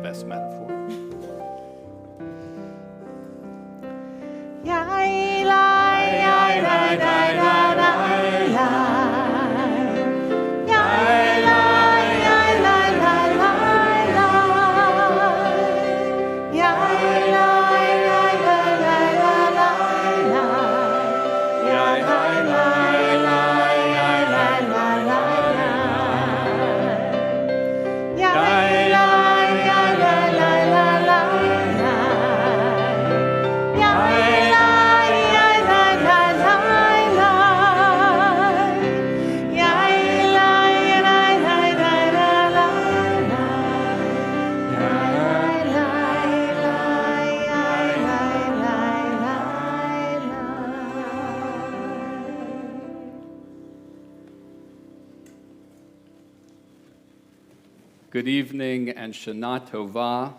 Best metaphor. Good evening and Shana Tova.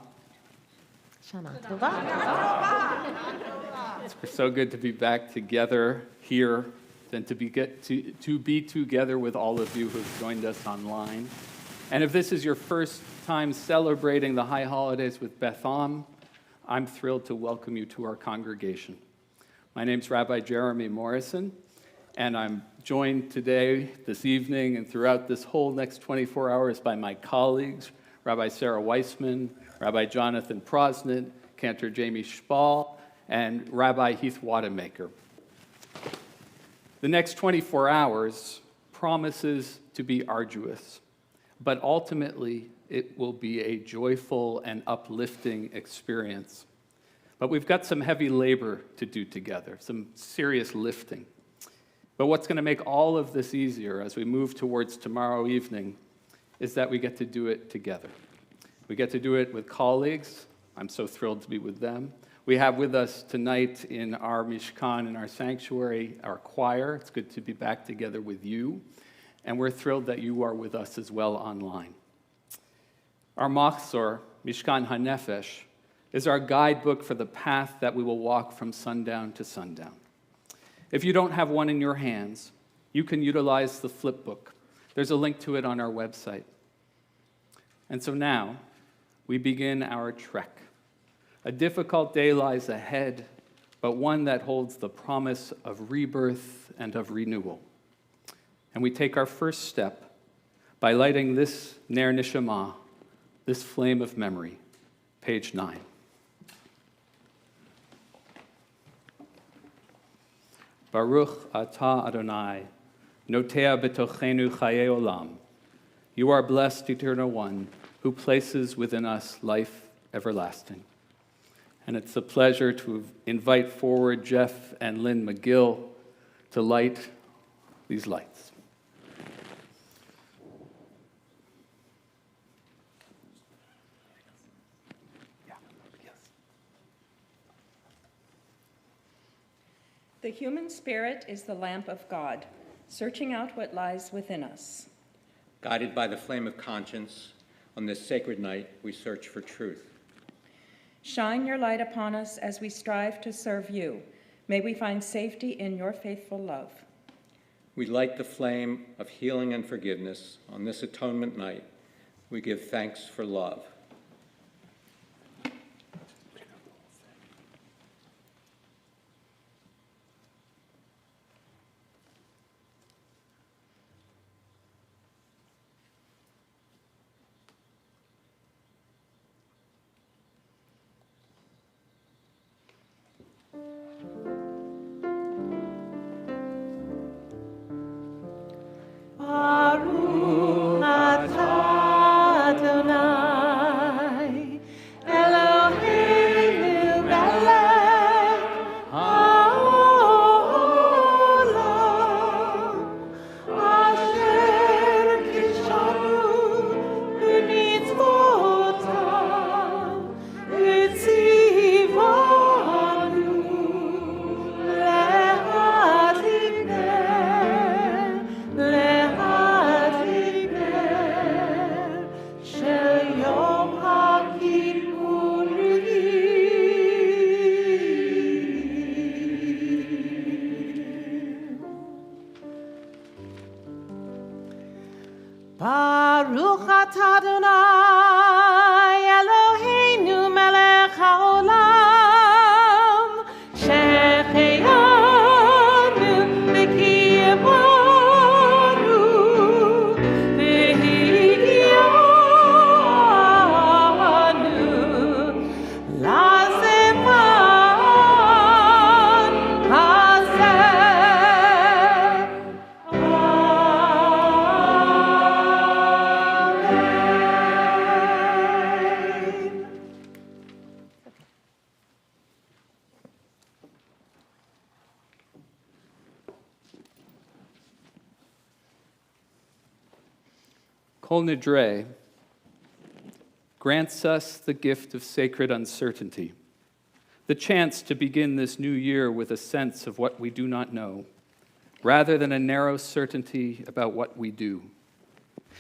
Shana Tova. It's so good to be back together here and to be together with all of you who've joined us online. And if this is your first time celebrating the high holidays with Beth Am, I'm thrilled to welcome you to our congregation. My name's Rabbi Jeremy Morrison, and I'm joined today, this evening, and throughout this whole next 24 hours by my colleagues, Rabbi Sarah Weissman, Rabbi Jonathan Prosnit, Cantor Jamie Spall, and Rabbi Heath Wademaker. The next 24 hours promises to be arduous, but ultimately it will be a joyful and uplifting experience. But we've got some heavy labor to do together, some serious lifting. But what's going to make all of this easier as we move towards tomorrow evening is that we get to do it together. We get to do it with colleagues. I'm so thrilled to be with them. We have with us tonight in our Mishkan, in our sanctuary, our choir. It's good to be back together with you. And we're thrilled that you are with us as well online. Our Machzor, Mishkan HaNefesh, is our guidebook for the path that we will walk from sundown to sundown. If you don't have one in your hands, you can utilize the flip book. There's a link to it on our website. And so now, we begin our trek. A difficult day lies ahead, but one that holds the promise of rebirth and of renewal. And we take our first step by lighting this Ner Neshama, this flame of memory, page 9. Baruch atah Adonai, notea betochenu chaye olam. You are blessed, Eternal One, who places within us life everlasting. And it's a pleasure to invite forward Jeff and Lynn McGill to light these lights. The human spirit is the lamp of God, searching out what lies within us. Guided by the flame of conscience, On this sacred night, we search for truth. Shine your light upon us as we strive to serve you. May we find safety in your faithful love. We light the flame of healing and forgiveness. On this atonement night, we give thanks for love. Baruch atah Adonai, Eloheinu melech haolam, asher kishanu b'mitzvotav, v'tzivanu le'adlik של יום הכיפורים. ברוך אתה אדוני אלוהינו מלך העולם שהחיינו וקיימנו והגיענו לזמן הזה. אמן. Kol Nidre grants us the gift of sacred uncertainty, the chance to begin this new year with a sense of what we do not know, rather than a narrow certainty about what we do.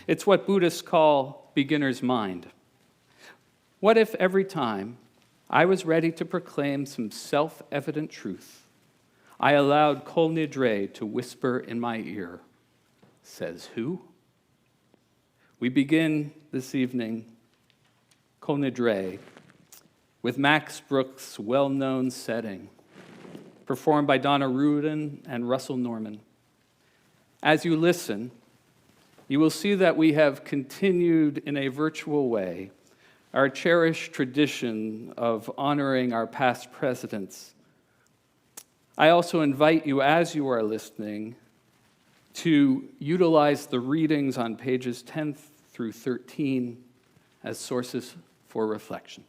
It's what Buddhists call beginner's mind. What if every time I was ready to proclaim some self-evident truth, I allowed Kol Nidre to whisper in my ear, "Says who?" We begin this evening, Kol Nidre, with Max Brooks' well-known setting, performed by Donna Rudin and Russell Norman. As you listen, you will see that we have continued in a virtual way our cherished tradition of honoring our past presidents. I also invite you, as you are listening, to utilize the readings on pages 10 through 13 as sources for reflection.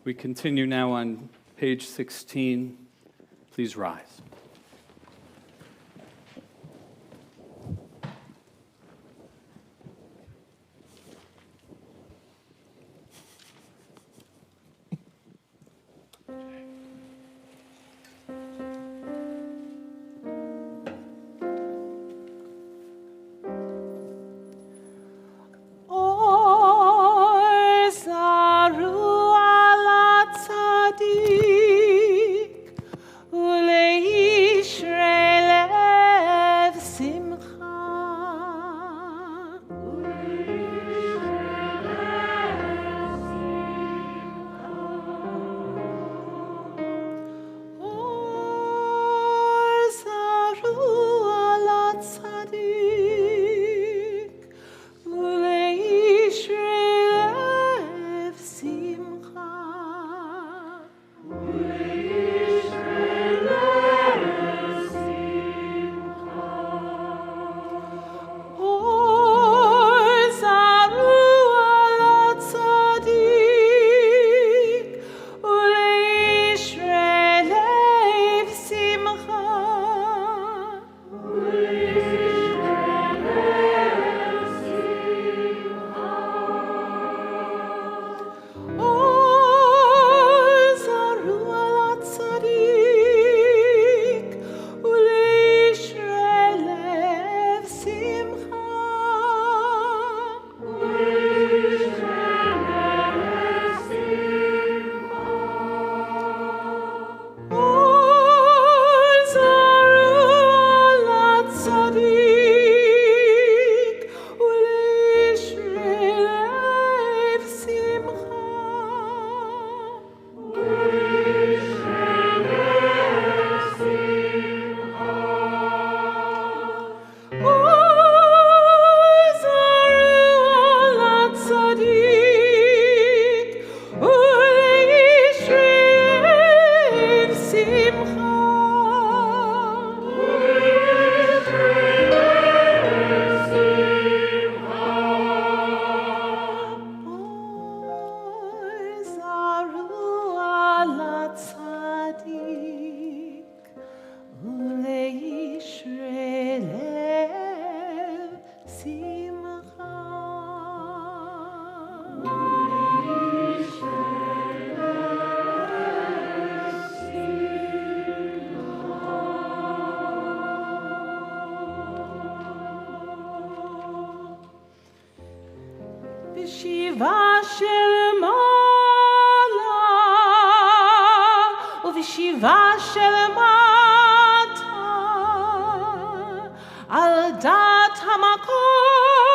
We continue now on page 16. Please rise. Or zaru ala tzadik, uleishrei lev simcha. Or zaru ala tzadik, uleishrei lev simcha. Or zaru ala tzadik, uleishrei lev simcha. Or zaru ala tzadik, uleishrei lev simcha. Or zaru ala tzadik, uleishrei lev simcha. Or zaru ala tzadik, uleishrei lev simcha. Or zaru ala tzadik, uleishrei lev simcha. B'shiva shel mala ובשיבה של מטה, על דעת המקום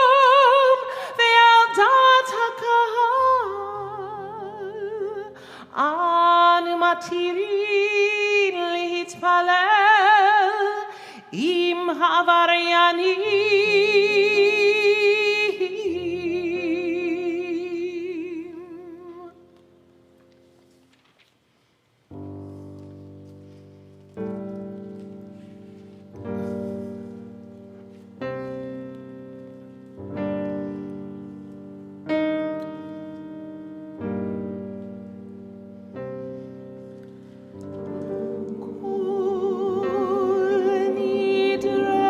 ועל דעת הקהל, אנו מתירים להתפלל עם העבריינים. Kol Nidre,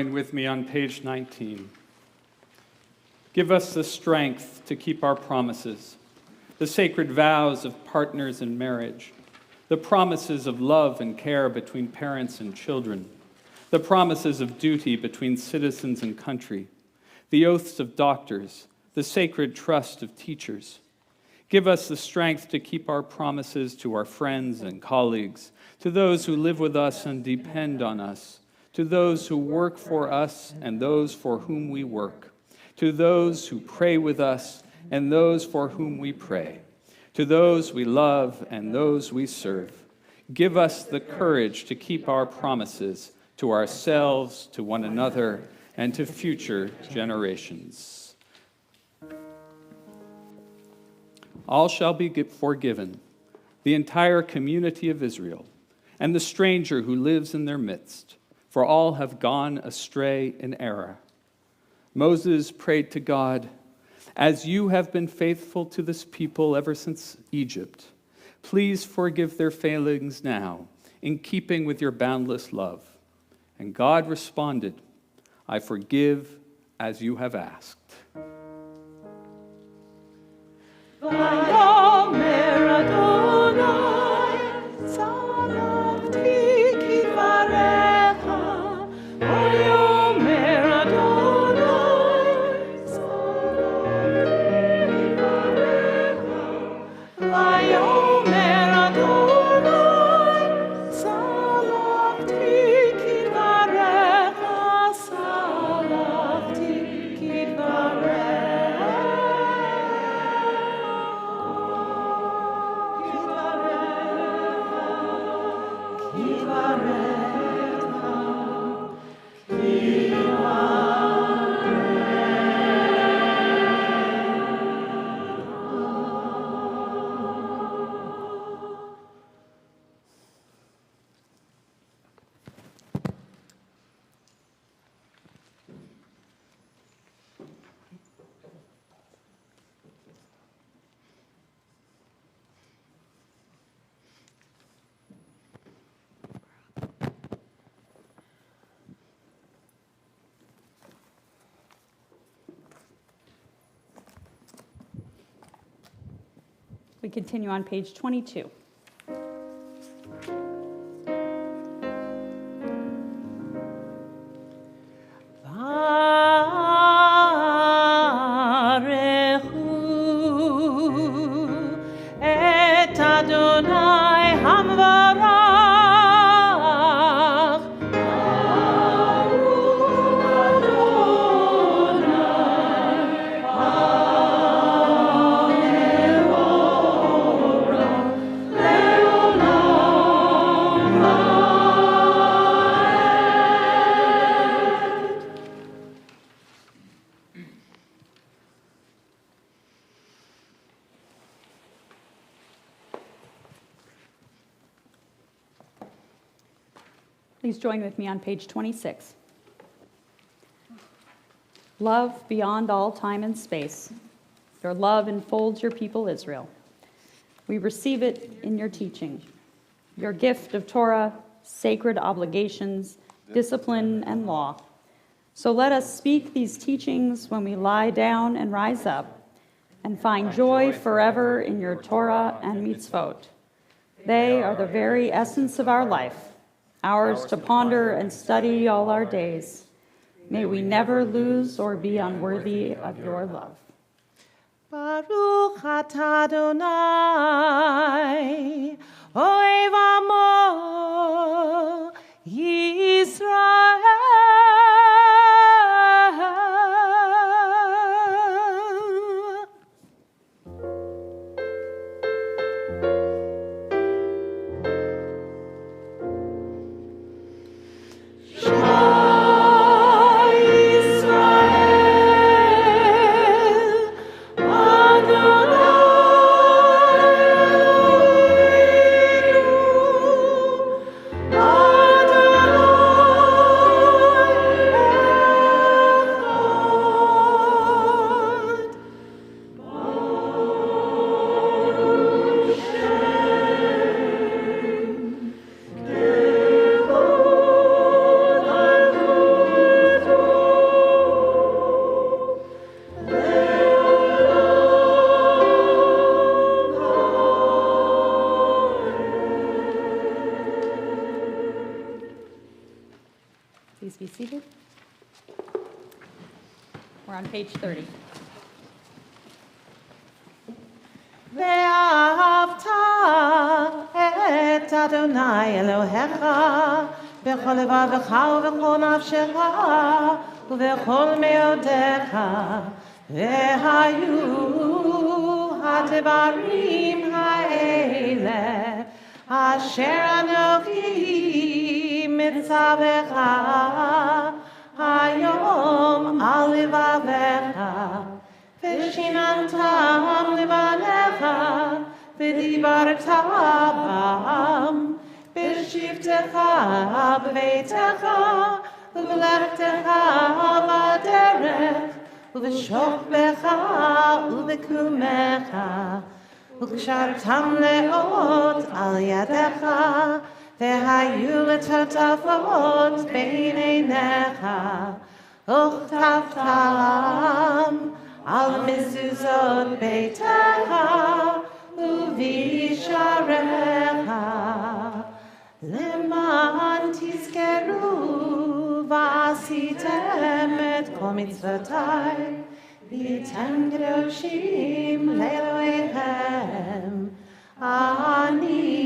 join with me on page 19. Give us the strength to keep our promises, the sacred vows of partners in marriage, the promises of love and care between parents and children, the promises of duty between citizens and country, the oaths of doctors, the sacred trust of teachers. Give us the strength to keep our promises to our friends and colleagues, to those who live with us and depend on us, to those who work for us and those for whom we work, to those who pray with us and those for whom we pray, to those we love and those we serve. Give us the courage to keep our promises to ourselves, to one another, and to future generations. All shall be forgiven, the entire community of Israel, and the stranger who lives in their midst, for all have gone astray in error. Moses prayed to God, "As you have been faithful to this people ever since Egypt, please forgive their failings now, in keeping with your boundless love." And God responded, "I forgive as you have asked." Vayomer Adonai, Tzadakti Kidvarecha. Vayomer Adonai, Tzadakti Kidvarecha. Vayomer Adonai, Tzadakti Kidvarecha, Tzadakti Kidvarecha. We continue on page 22. Barechu et Adonai Hamvarach. Please join with me on page 26. Love beyond all time and space. Your love enfolds your people Israel. We receive it in your teaching, your gift of Torah, sacred obligations, discipline, and law. So let us speak these teachings when we lie down and rise up, and find joy forever in your Torah and mitzvot. They are the very essence of our life, ours to ponder and study all our days. May we never lose or be unworthy of your love. Baruch atah Adonai, ohev amo Yisrael. Israel, Adonai Please be seated. We're on page 30. ואהבת את אדוני אלוהיך בכל לבבך ובכל נפשך ובכל מאודיך והיו הדברים האלה אשר אנוכי מצווך היום על לבביך ושיננתם לבניך ודיברת בם בשבתך בביתך ובלכתך בדרך ובשוכבך ובקומך וקשרתם לאות על ידך והיו לטוטפות בין עיניך וכתבתם על מזוזות ביתך ובישעריך למען תזכרו ועשיתם את כל מצוותיי והייתם קדושים לאלוהיכם אני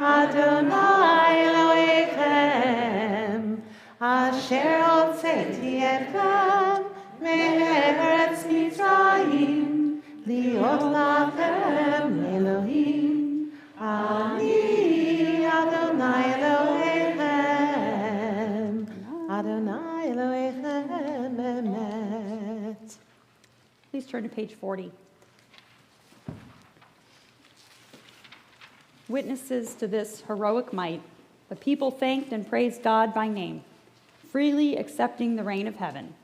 אדוני אלוהיכם אשר הוצאתי אתכם מארץ מצרים להיות לכם לאלוהים אני אדוני אלוהיכם אדוני אלוהיכם באמת. Please turn to page 40. Witnesses to this heroic might, the people thanked and praised God by name, freely accepting the reign of heaven.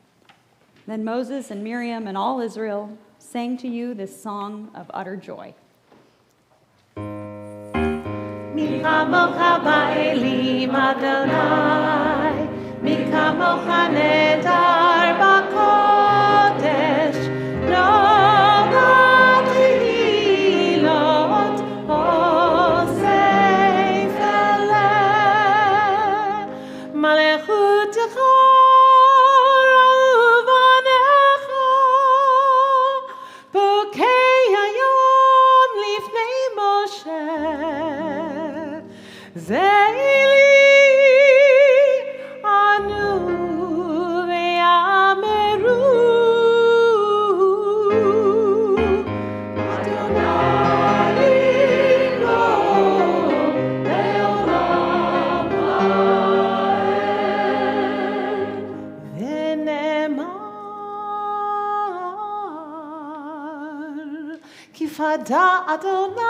Then Moses and Miriam and all Israel sang to you this song of utter joy. מי כמוך באלים אדוני, מי כמוך נהדר בקודש, נוגע תהילות אוסף אלה, מלכותך רבנך, בוקי היום לפני משה. זה לי אנו ויאמרו אדוני לא לעולם ועד ונאמר כי פדה אדוני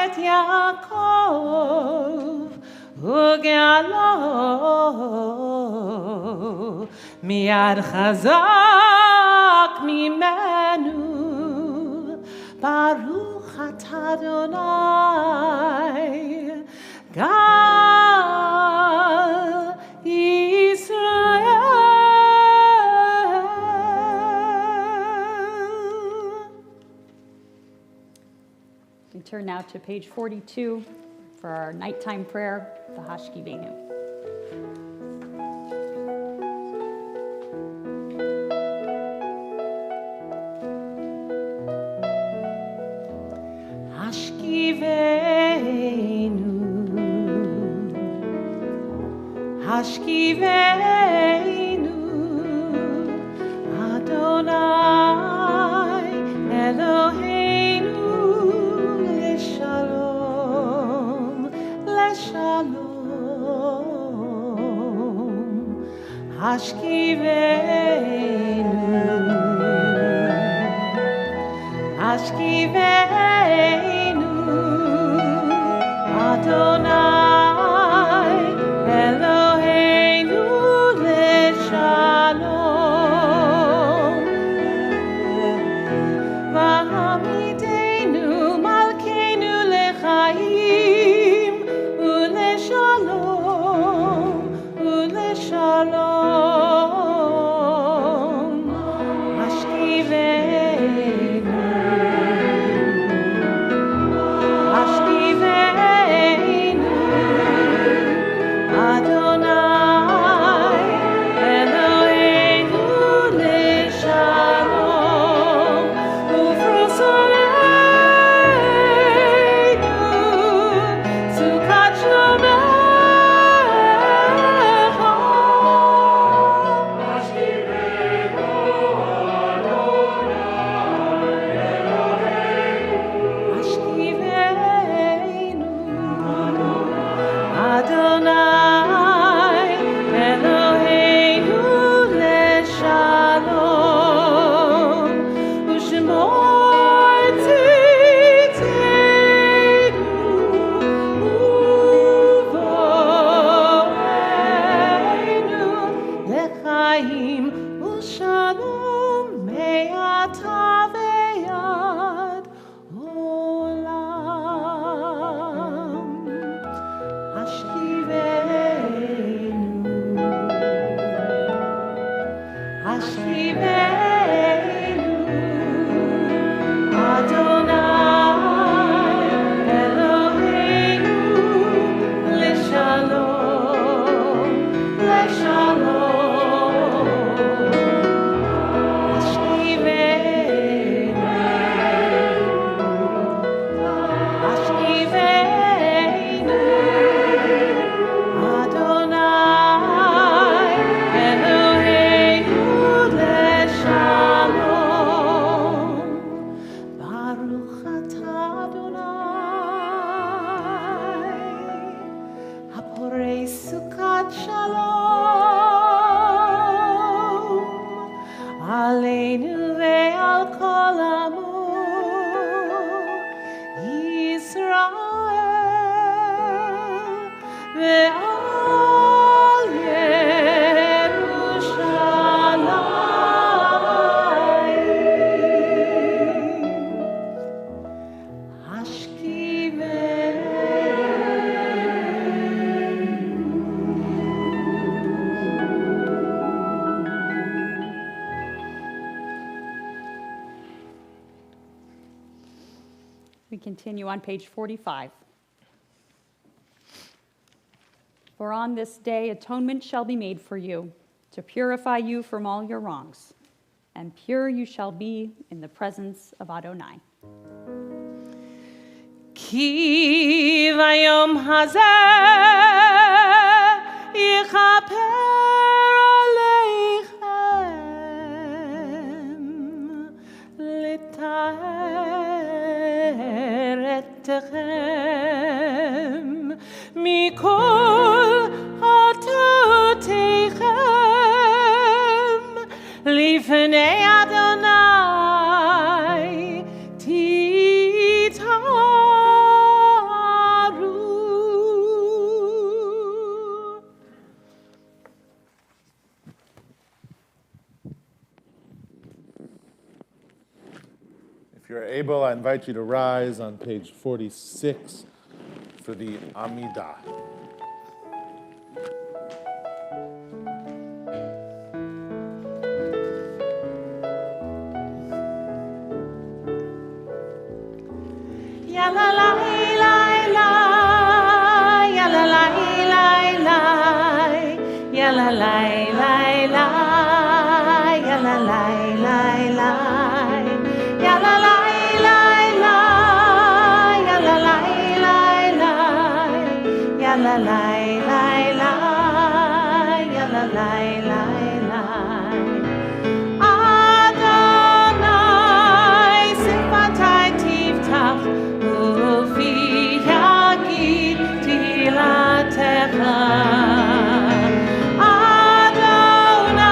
את יעקב וגאלו מיד חזק ממנו ברוך אתה אדוני גל ישראל. We turn now to page 42 for our nighttime prayer, the Hashkivenu. השכיבנו אדוני אלוהינו לשלום לשלום השכיבנו אדוני אלוהינו לשלום ועמידנו מלכנו לחיים ולשלום ולשלום השכיבנו We continue on page 45. For on this day atonement shall be made for you, to purify you from all your wrongs, and pure you shall be in the presence of Adonai. כי ביום הזה יכפר עליכם לטהר אתכם מכל חטאותיכם לפני אדוני תתהרו. If you're able, I invite you to rise on page 46 for the Amidah. Ya la la la la, ya la la la la, ya la la la la, ya la la la la, ya la la la la, ya la la la la, ya la la la la, ya la la la la. Adonai sifatai tiftach ufi yagid tilatecha. Adonai,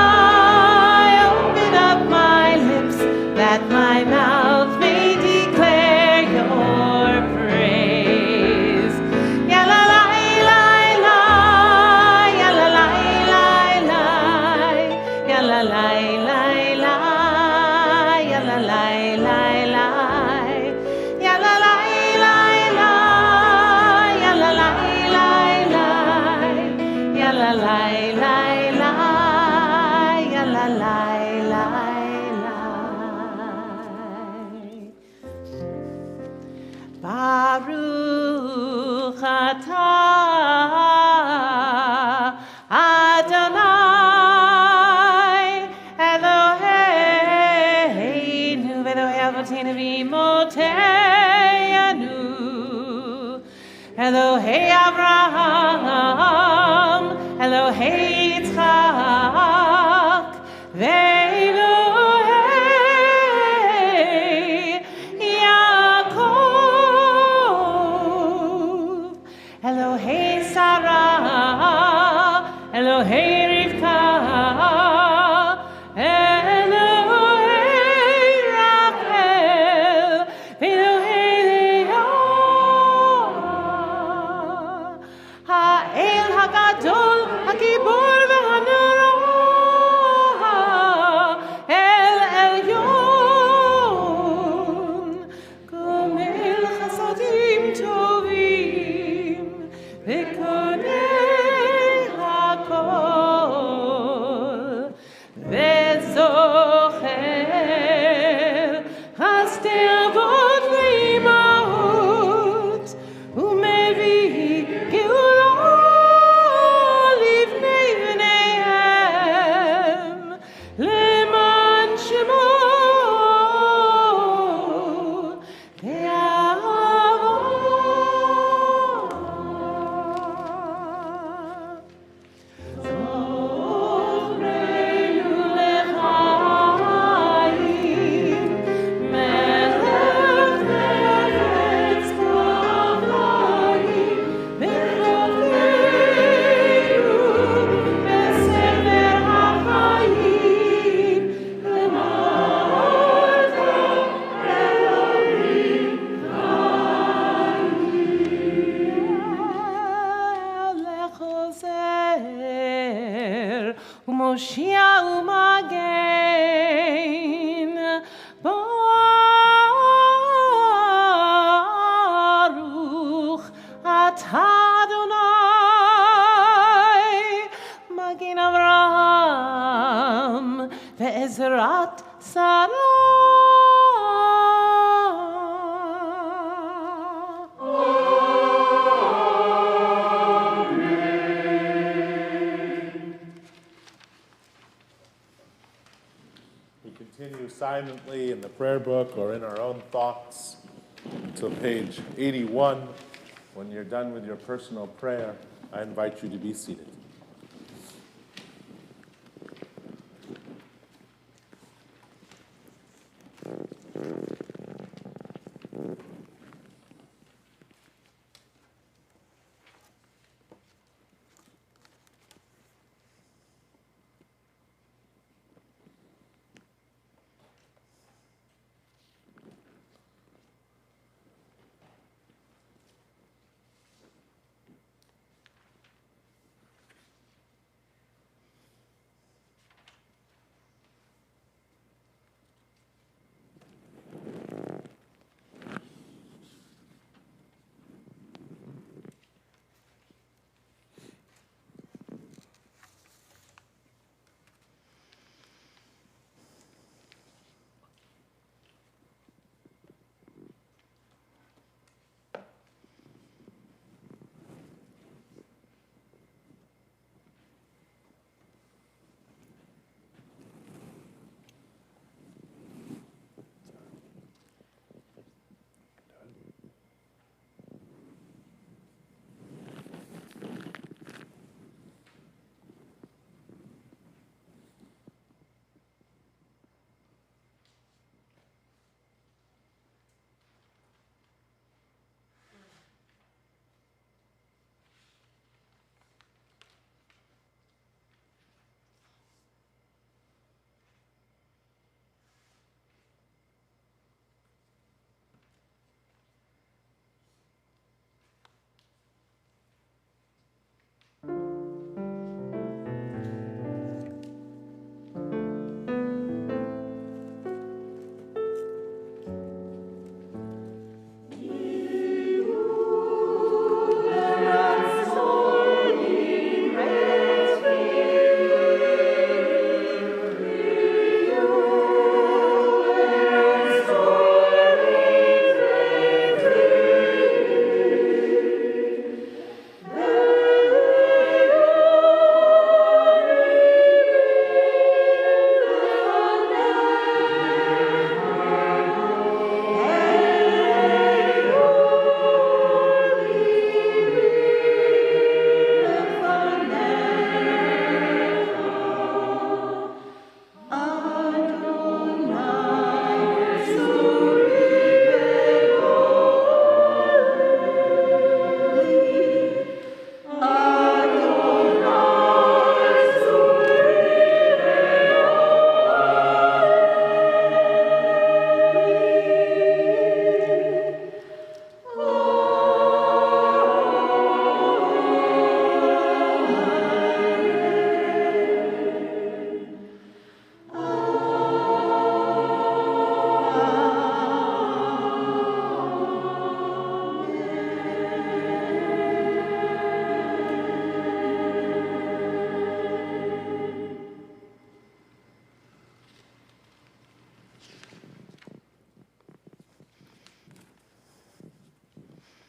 open up my lips that my mouth may declare your praise. Ya la la la la, ya la la la la, ya la la la la, ya la la la la, ya la la la la, ya la la la la, ya la la la la, ya la la la la. Baruch atah Adonai Eloheinu v'Elohei Avoteinu v'Imotenu Elohei Avraham Elohei Yitzchak v'Elohei Yaakov Elohei Sarah Elohei Rivka Elohei Rachel Elohei Leah Ha'el HaGadol HaGibor v'Hanora El Elyon Gomel Chasadim Tovim V'Konei HaKol V'Zocher Hastervot v'Imahot U'Mevi Geula Livnei Bneihem Leman Shemo Te'avah. Zofrenu lechayim, melech eretz kavayim, v'chofenu b'sefer hachayim, l'malcha Elohim לחוזר ומושיע ומגן ברוך אתה אדוני מגן אברהם ועזרת שרה silently in the prayer book or in our own thoughts until page 81. When you're done with your personal prayer, I invite you to be seated.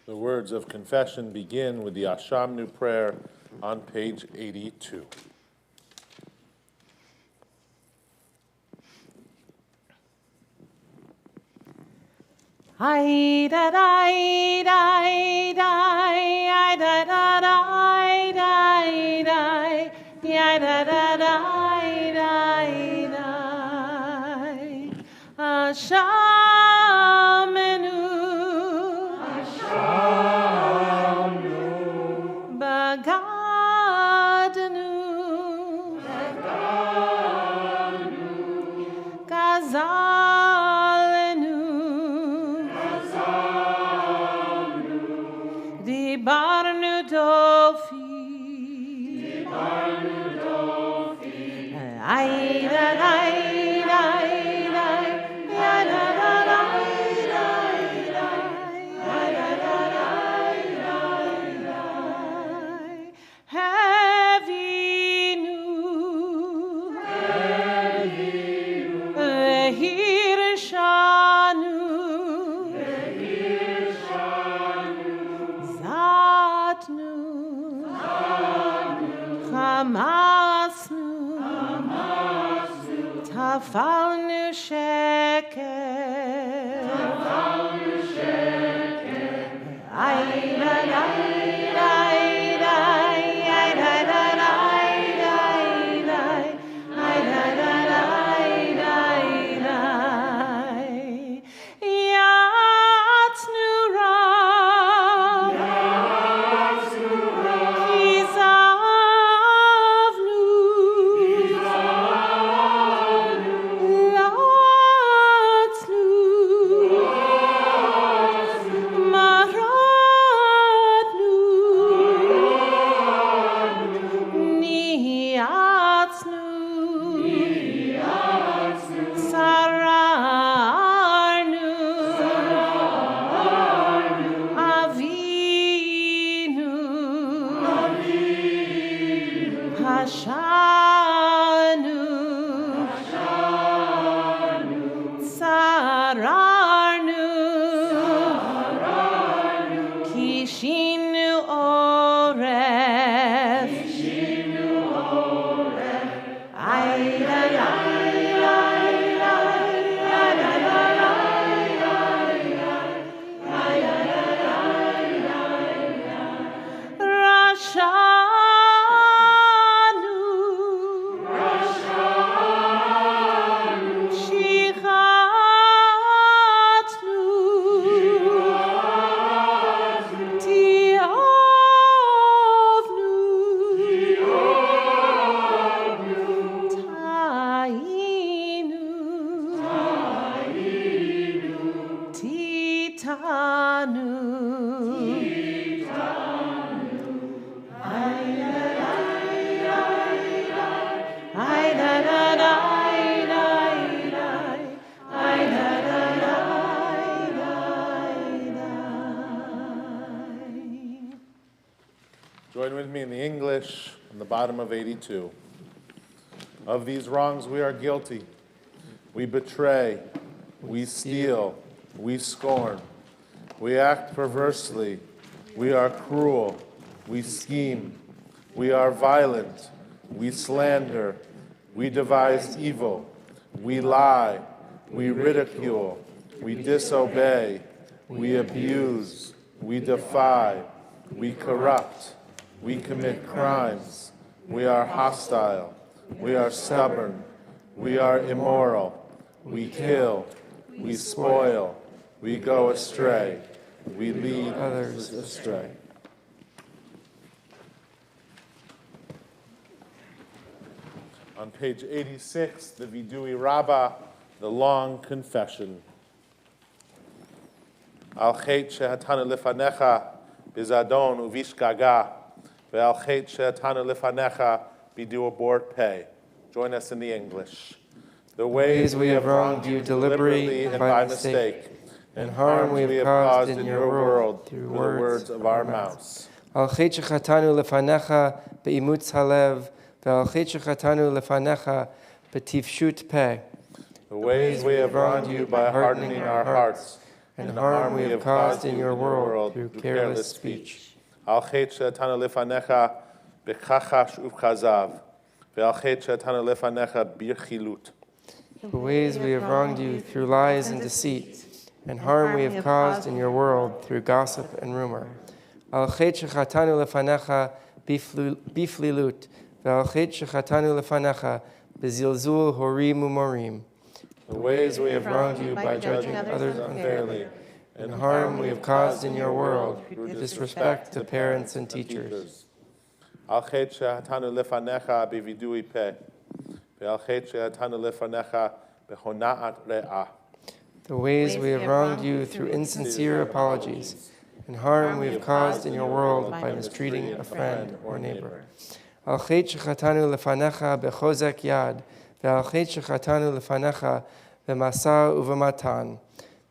The words of confession begin with the Ashamnu prayer on page 82. Ay da da da da da da da da da da da da da Ashamenu Bagadanu Gazalenu Dibarnu Dofi Ay da da da Tafalnu Join with me in the English on the bottom of 82. Of these wrongs we are guilty. We betray, we steal, we scorn, we act perversely, we are cruel, we scheme, we are violent, we slander, we devise evil, we lie, we ridicule, we disobey, we abuse, we defy, we corrupt, we commit crimes, we are hostile, we are stubborn, we are immoral, we kill, we spoil, we go astray, we lead others astray. On page 86, the Vidui Rabbah, the long confession. Al chet shehatanu lefanecha bizadon uvishgaga, ve'al chet shehatanu lefanecha bidu abort pay. Join us in the English. The ways we have wronged you deliberately and by mistake, and harm we have caused in your world through the words of our mouths. Al chet shechatanu lefanecha beimutz halev, ve'al chet shechatanu lefanecha betifshut peh. The ways we have wronged you by hardening our hearts, and harm we have caused in your world through careless speech. Al chet shehatanu lefanecha bechachash uvchazav, ve'al chet shehatanu lefanecha birchilut. The ways we have wronged you through lies and deceit, and harm we have caused in your world through gossip and rumor. Al chet shechatanu lefanecha biflilut, ve'al chet shechatanu lefanecha bezilzul horim umorim. The ways we have wronged you by judging others unfairly, and harm we have caused in your world through disrespect to parents and teachers. Al chet shehatanu lefanecha bevidui peh, ve'al chet shehatanu lefanecha behona'at re'ah. The ways we have wronged you through insincere apologies, and harm we have caused in your world by mistreating a friend or neighbor. Al chet shechatanu lefanecha bechozek yad, ve'al chet shechatanu lefanecha b'masa uv'matan.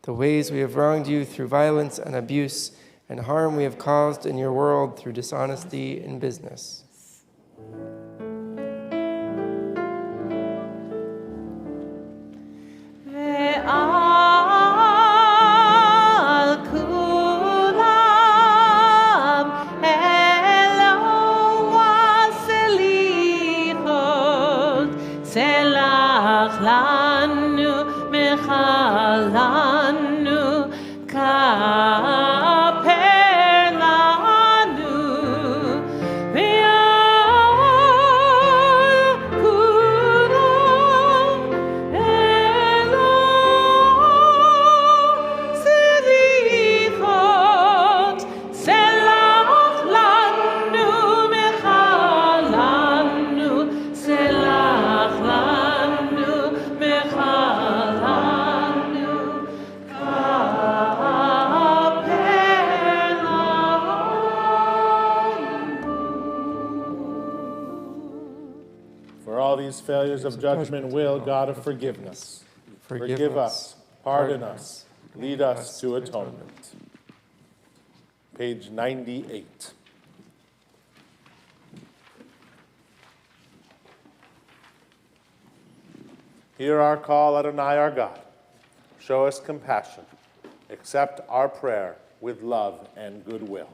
The ways we have wronged you through violence and abuse, and harm we have caused in your world through dishonesty in business. Kaper all these failures of judgment will, God of forgiveness, forgive us, pardon us, lead us to atonement. Page 98. Hear our call, Adonai our God. Show us compassion. Accept our prayer with love and goodwill.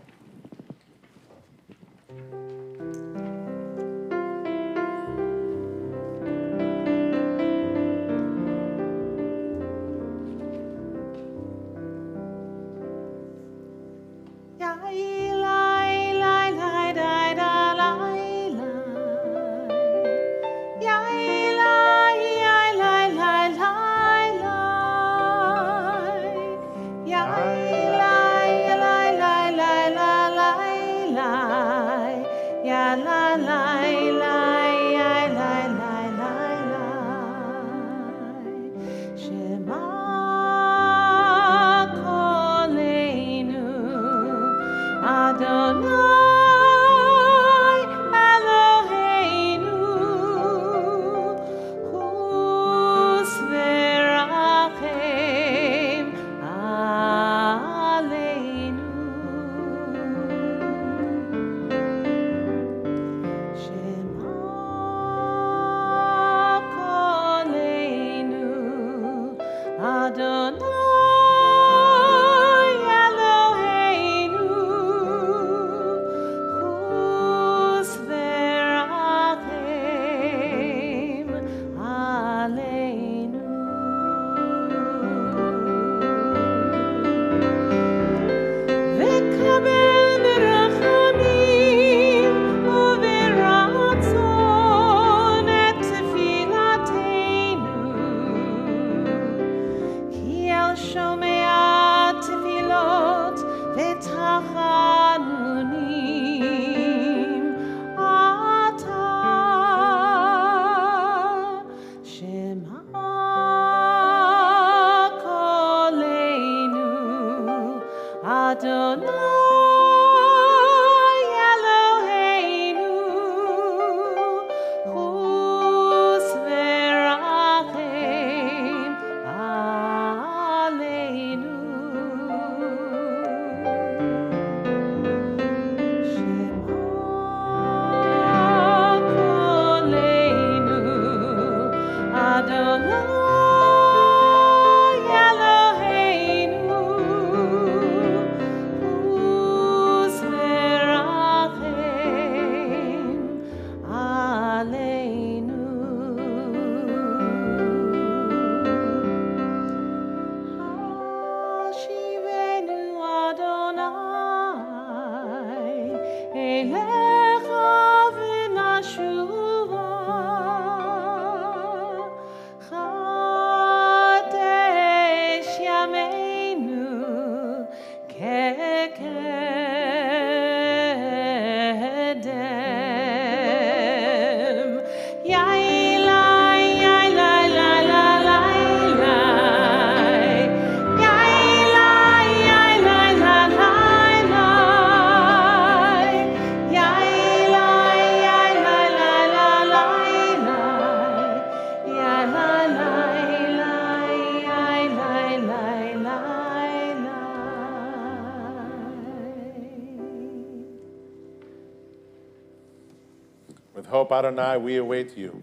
With hope, Adonai, we await you.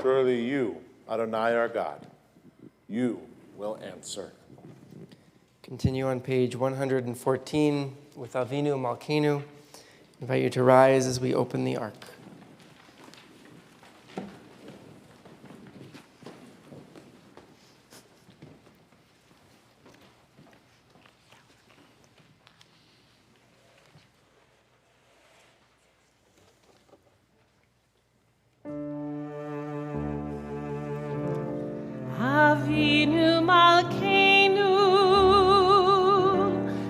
Surely you, Adonai our God, you will answer. Continue on page 114 with Avinu Malkeinu. I invite you to rise as we open the ark. Avinu Malkeinu,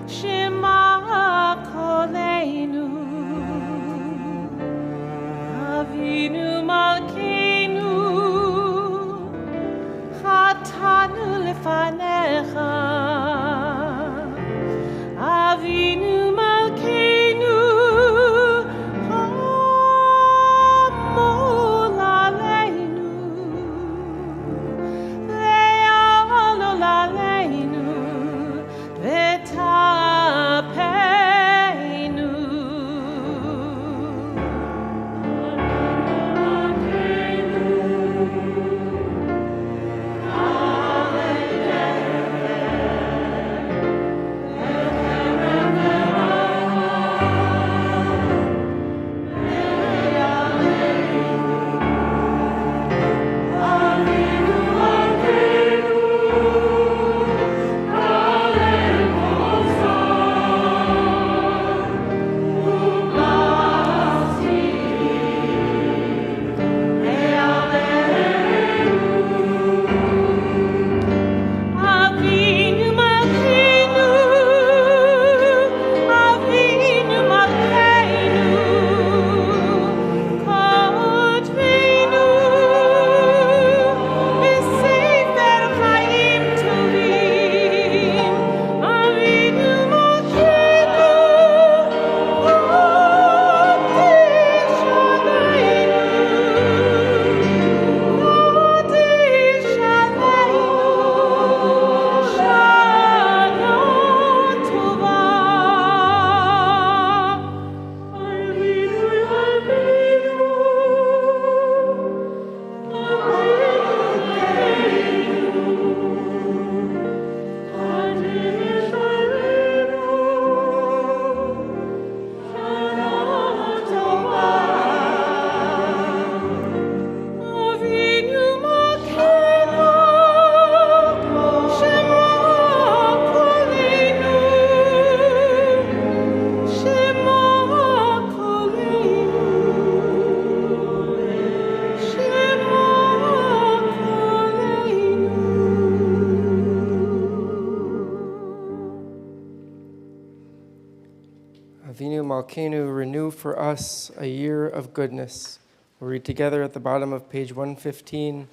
Shema Koleinu, Avinu Malkeinu, renew for us a year of goodness. We'll read together at the bottom of page 115.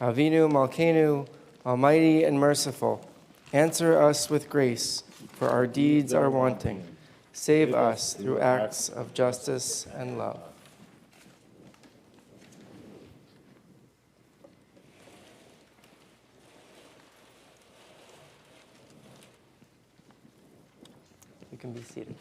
Avinu Malkeinu, almighty and merciful, answer us with grace, for our deeds are wanting. Save us through acts of justice and love. You can be seated.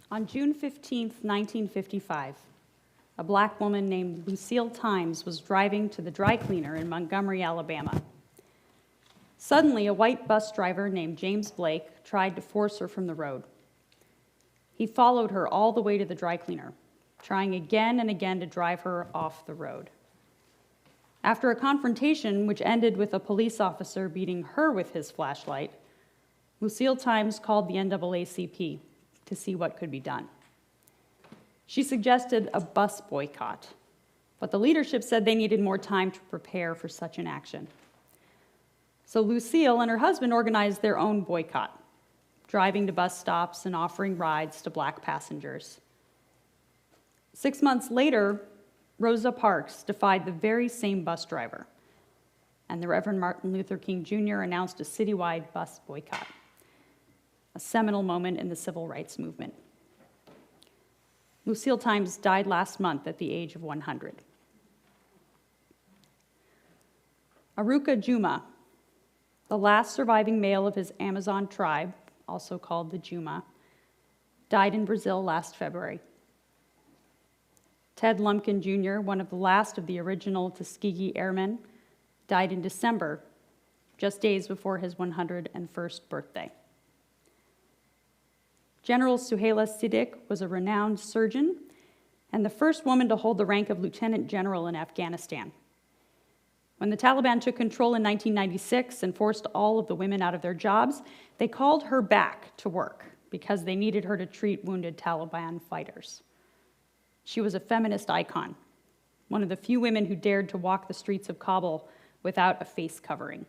On June 15, 1955, a black woman named Lucille Times was driving to the dry cleaner in Montgomery, Alabama. Suddenly, a white bus driver named James Blake tried to force her from the road. He followed her all the way to the dry cleaner, trying again and again to drive her off the road. After a confrontation which ended with a police officer beating her with his flashlight, Lucille Times called the NAACP to see what could be done. She suggested a bus boycott, but the leadership said they needed more time to prepare for such an action. So Lucille and her husband organized their own boycott, driving to bus stops and offering rides to black passengers. 6 months later, Rosa Parks defied the very same bus driver, and the Reverend Martin Luther King Jr. announced a citywide bus boycott, a seminal moment in the civil rights movement. Lucille Times died last month at the age of 100. Aruka Juma, the last surviving male of his Amazon tribe, also called the Juma, died in Brazil last February. Ted Lumpkin Jr., one of the last of the original Tuskegee Airmen, died in December, just days before his 101st birthday. General Suhaila Siddiq was a renowned surgeon and the first woman to hold the rank of lieutenant general in Afghanistan. When the Taliban took control in 1996 and forced all of the women out of their jobs, they called her back to work because they needed her to treat wounded Taliban fighters. She was a feminist icon, one of the few women who dared to walk the streets of Kabul without a face covering.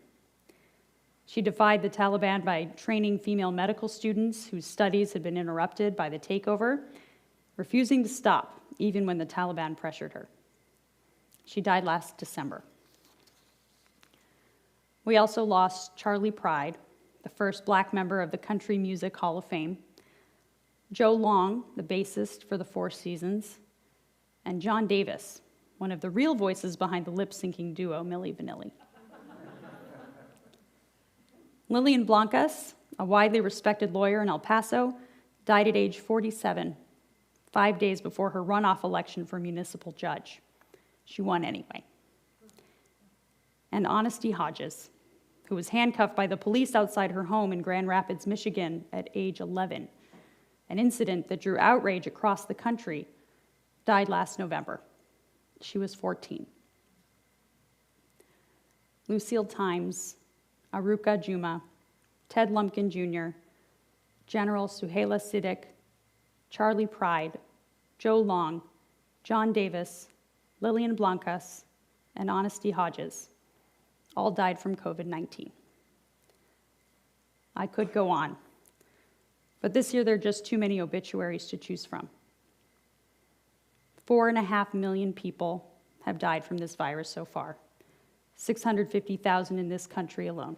She defied the Taliban by training female medical students whose studies had been interrupted by the takeover, refusing to stop even when the Taliban pressured her. She died last December. We also lost Charlie Pride, the first black member of the Country Music Hall of Fame, Joe Long, the bassist for the Four Seasons, and John Davis, one of the real voices behind the lip-syncing duo Milli Vanilli. Lillian Blancas, a widely respected lawyer in El Paso, died at age 47, 5 days before her runoff election for municipal judge. She won anyway. And Honesty Hodges, who was handcuffed by the police outside her home in Grand Rapids, Michigan at age 11, an incident that drew outrage across the country, died last November. She was 14. Lucille Times, Aruka Juma, Ted Lumpkin Jr., General Suhaila Siddiq, Charlie Pride, Joe Long, John Davis, Lillian Blancas, and Honesty Hodges all died from COVID-19. I could go on, but this year there are just too many obituaries to choose from. 4.5 million people have died from this virus so far, 650,000 in this country alone.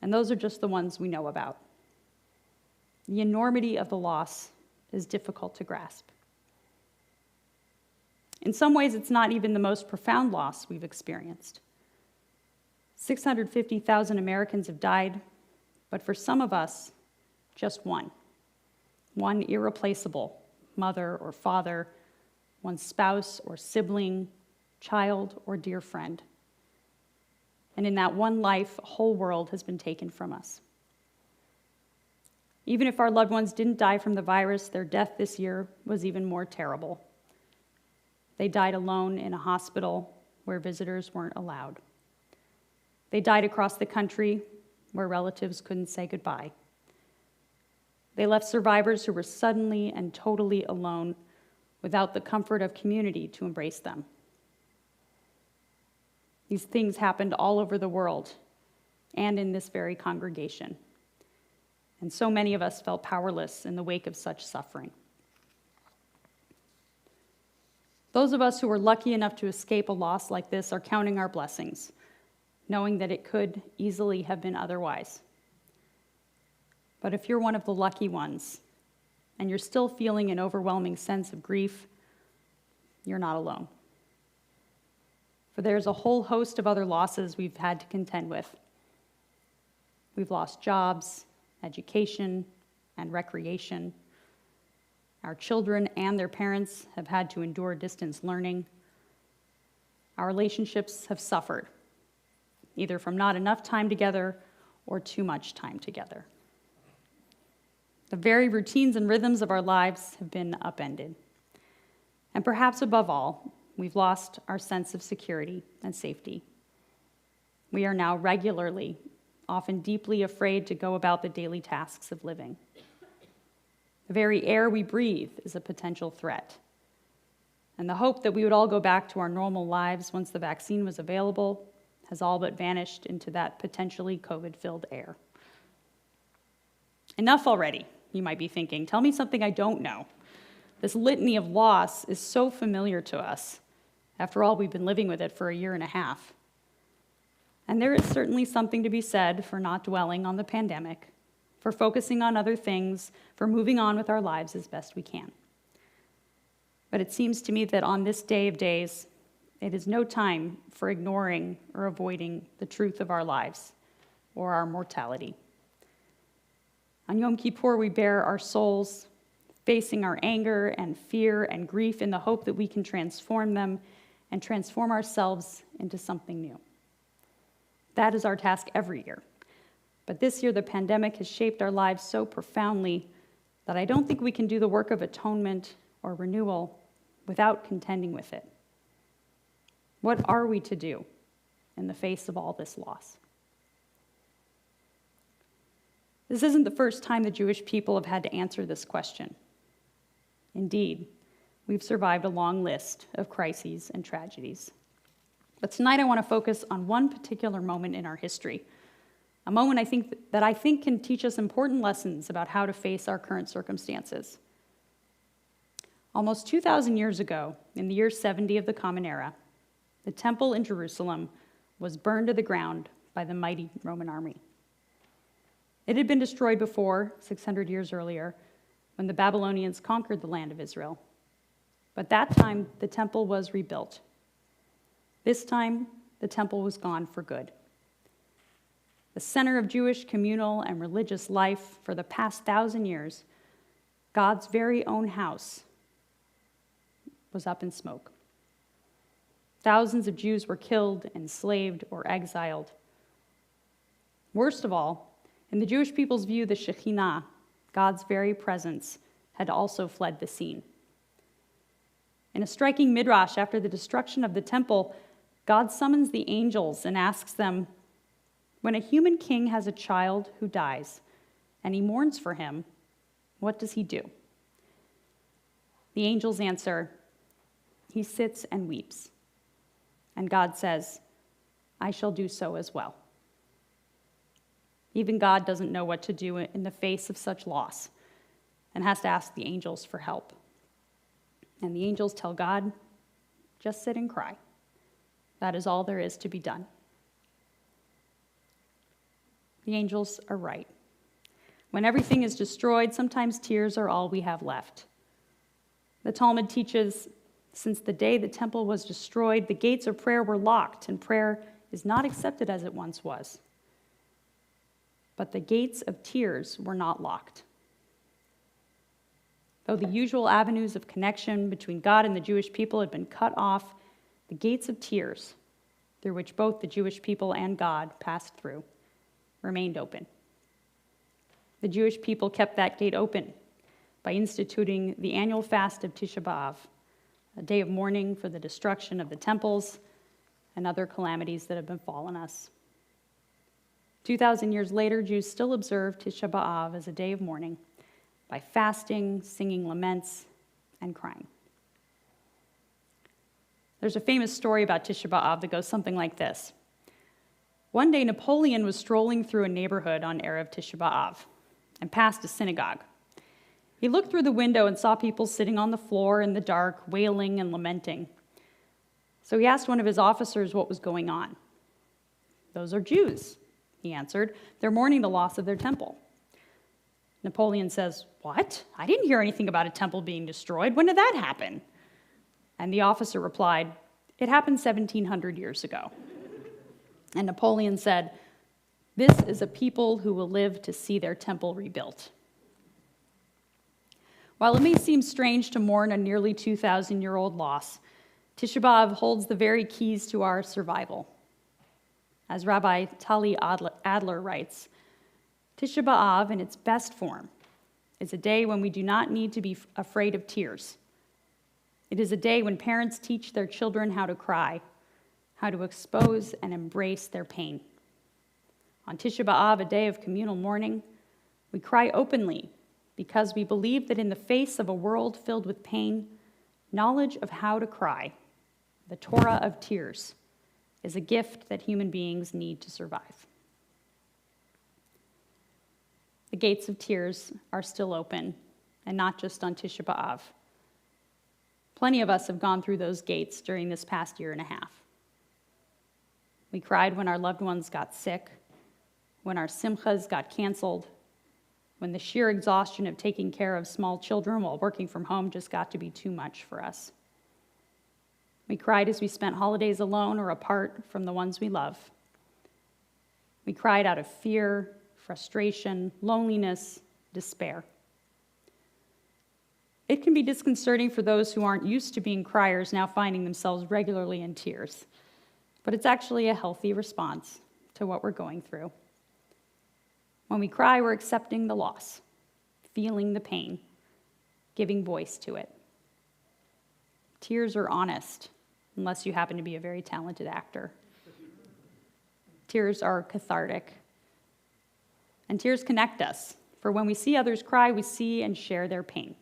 And those are just the ones we know about. The enormity of the loss is difficult to grasp. In some ways, it's not even the most profound loss we've experienced. 650,000 Americans have died, but for some of us, just one irreplaceable mother or father, one spouse or sibling, child or dear friend. And in that one life, a whole world has been taken from us. Even if our loved ones didn't die from the virus, their death this year was even more terrible. They died alone in a hospital where visitors weren't allowed. They died across the country where relatives couldn't say goodbye. They left survivors who were suddenly and totally alone, without the comfort of community to embrace them. These things happened all over the world and in this very congregation. And so many of us felt powerless in the wake of such suffering. Those of us who were lucky enough to escape a loss like this are counting our blessings, knowing that it could easily have been otherwise. But if you're one of the lucky ones, and you're still feeling an overwhelming sense of grief, you're not alone. For there's a whole host of other losses we've had to contend with. We've lost jobs, education, and recreation. Our children and their parents have had to endure distance learning. Our relationships have suffered, either from not enough time together or too much time together. The very routines and rhythms of our lives have been upended. And perhaps above all, we've lost our sense of security and safety. We are now regularly, often deeply afraid to go about the daily tasks of living. The very air we breathe is a potential threat. And the hope that we would all go back to our normal lives once the vaccine was available has all but vanished into that potentially COVID-filled air. Enough already, you might be thinking. Tell me something I don't know. This litany of loss is so familiar to us. After all, we've been living with it for a year and a half. And there is certainly something to be said for not dwelling on the pandemic, for focusing on other things, for moving on with our lives as best we can. But it seems to me that on this day of days, it is no time for ignoring or avoiding the truth of our lives or our mortality. On Yom Kippur, we bare our souls, facing our anger and fear and grief in the hope that we can transform them and transform ourselves into something new. That is our task every year. But this year, the pandemic has shaped our lives so profoundly that I don't think we can do the work of atonement or renewal without contending with it. What are we to do in the face of all this loss? This isn't the first time the Jewish people have had to answer this question. Indeed, we've survived a long list of crises and tragedies. But tonight I want to focus on one particular moment in our history, a moment I think can teach us important lessons about how to face our current circumstances. Almost 2,000 years ago, in the year 70 of the Common Era, the temple in Jerusalem was burned to the ground by the mighty Roman army. It had been destroyed before, 600 years earlier, when the Babylonians conquered the land of Israel. But that time, the temple was rebuilt. This time, the temple was gone for good. The center of Jewish communal and religious life for the past 1,000 years, God's very own house, was up in smoke. Thousands of Jews were killed, enslaved, or exiled. Worst of all, in the Jewish people's view, the Shekhinah, God's very presence, had also fled the scene. In a striking midrash after the destruction of the temple, God summons the angels and asks them, when a human king has a child who dies and he mourns for him, what does he do? The angels answer, he sits and weeps. And God says, I shall do so as well. Even God doesn't know what to do in the face of such loss and has to ask the angels for help. And the angels tell God, just sit and cry. That is all there is to be done. The angels are right. When everything is destroyed, sometimes tears are all we have left. The Talmud teaches, since the day the temple was destroyed, the gates of prayer were locked, and prayer is not accepted as it once was. But the gates of tears were not locked. Though the usual avenues of connection between God and the Jewish people had been cut off, the gates of tears, through which both the Jewish people and God passed through, remained open. The Jewish people kept that gate open by instituting the annual fast of Tisha B'Av, a day of mourning for the destruction of the temples and other calamities that have befallen us. 2,000 years later, Jews still observe Tisha B'Av as a day of mourning, by fasting, singing laments, and crying. There's a famous story about Tisha B'Av that goes something like this. One day, Napoleon was strolling through a neighborhood on Erev Tisha B'Av and passed a synagogue. He looked through the window and saw people sitting on the floor in the dark, wailing and lamenting. So he asked one of his officers what was going on. "Those are Jews," he answered. "They're mourning the loss of their temple." Napoleon says, "What? I didn't hear anything about a temple being destroyed. When did that happen?" And the officer replied, "It happened 1,700 years ago." And Napoleon said, "This is a people who will live to see their temple rebuilt." While it may seem strange to mourn a nearly 2,000-year-old loss, Tisha B'Av holds the very keys to our survival. As Rabbi Tali Adler writes, Tisha B'Av, in its best form, is a day when we do not need to be afraid of tears. It is a day when parents teach their children how to cry, how to expose and embrace their pain. On Tisha B'Av, a day of communal mourning, we cry openly because we believe that in the face of a world filled with pain, knowledge of how to cry, the Torah of tears, is a gift that human beings need to survive. The gates of tears are still open, and not just on Tisha B'Av. Plenty of us have gone through those gates during this past year and a half. We cried when our loved ones got sick, when our simchas got canceled, when the sheer exhaustion of taking care of small children while working from home just got to be too much for us. We cried as we spent holidays alone or apart from the ones we love. We cried out of fear, frustration, loneliness, despair. It can be disconcerting for those who aren't used to being criers now finding themselves regularly in tears, but it's actually a healthy response to what we're going through. When we cry, we're accepting the loss, feeling the pain, giving voice to it. Tears are honest, unless you happen to be a very talented actor. Tears are cathartic. And tears connect us, for when we see others cry, we see and share their pain.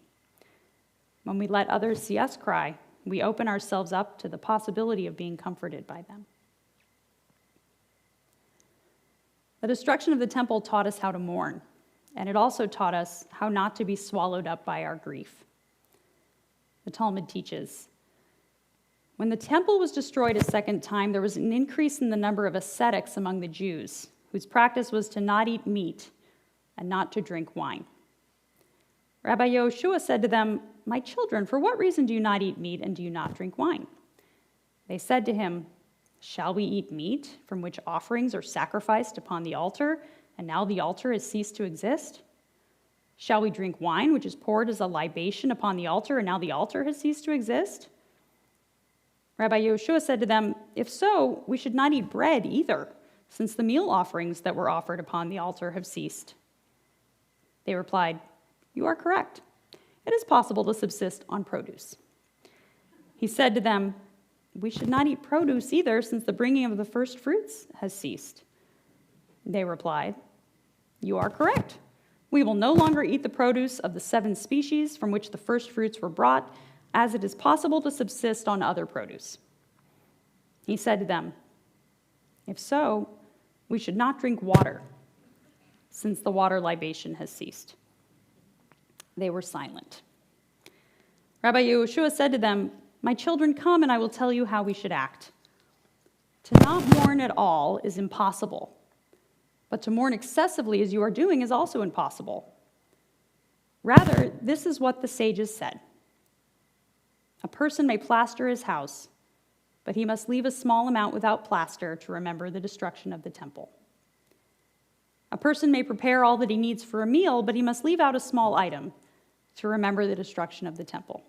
When we let others see us cry, we open ourselves up to the possibility of being comforted by them. The destruction of the temple taught us how to mourn, and it also taught us how not to be swallowed up by our grief. The Talmud teaches, when the temple was destroyed a second time, there was an increase in the number of ascetics among the Jews, whose practice was to not eat meat and not to drink wine. Rabbi Yehoshua said to them, "My children, for what reason do you not eat meat and do you not drink wine?" They said to him, "Shall we eat meat from which offerings are sacrificed upon the altar, and now the altar has ceased to exist? Shall we drink wine which is poured as a libation upon the altar, and now the altar has ceased to exist?" Rabbi Yehoshua said to them, "If so, we should not eat bread either, since the meal offerings that were offered upon the altar have ceased." They replied, "You are correct. It is possible to subsist on produce." He said to them, "We should not eat produce either, since the bringing of the first fruits has ceased." They replied, "You are correct. We will no longer eat the produce of the 7 species from which the first fruits were brought, as it is possible to subsist on other produce." He said to them, "If so, we should not drink water, since the water libation has ceased." They were silent. Rabbi Yehoshua said to them, "My children, come and I will tell you how we should act. To not mourn at all is impossible, but to mourn excessively as you are doing is also impossible. Rather, this is what the sages said. A person may plaster his house, but he must leave a small amount without plaster to remember the destruction of the temple. A person may prepare all that he needs for a meal, but he must leave out a small item to remember the destruction of the temple.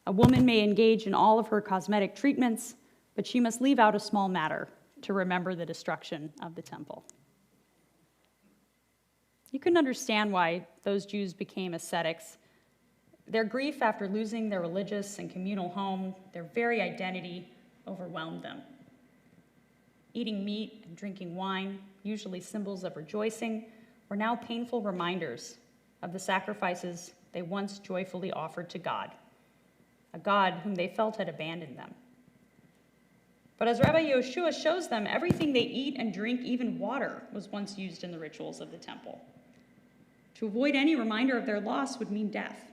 A woman may engage in all of her cosmetic treatments, but she must leave out a small matter to remember the destruction of the temple." You can understand why those Jews became ascetics. Their grief after losing their religious and communal home, their very identity, overwhelmed them. Eating meat and drinking wine, usually symbols of rejoicing, were now painful reminders of the sacrifices they once joyfully offered to God, a God whom they felt had abandoned them. But as Rabbi Yehoshua shows them, everything they eat and drink, even water, was once used in the rituals of the temple. To avoid any reminder of their loss would mean death.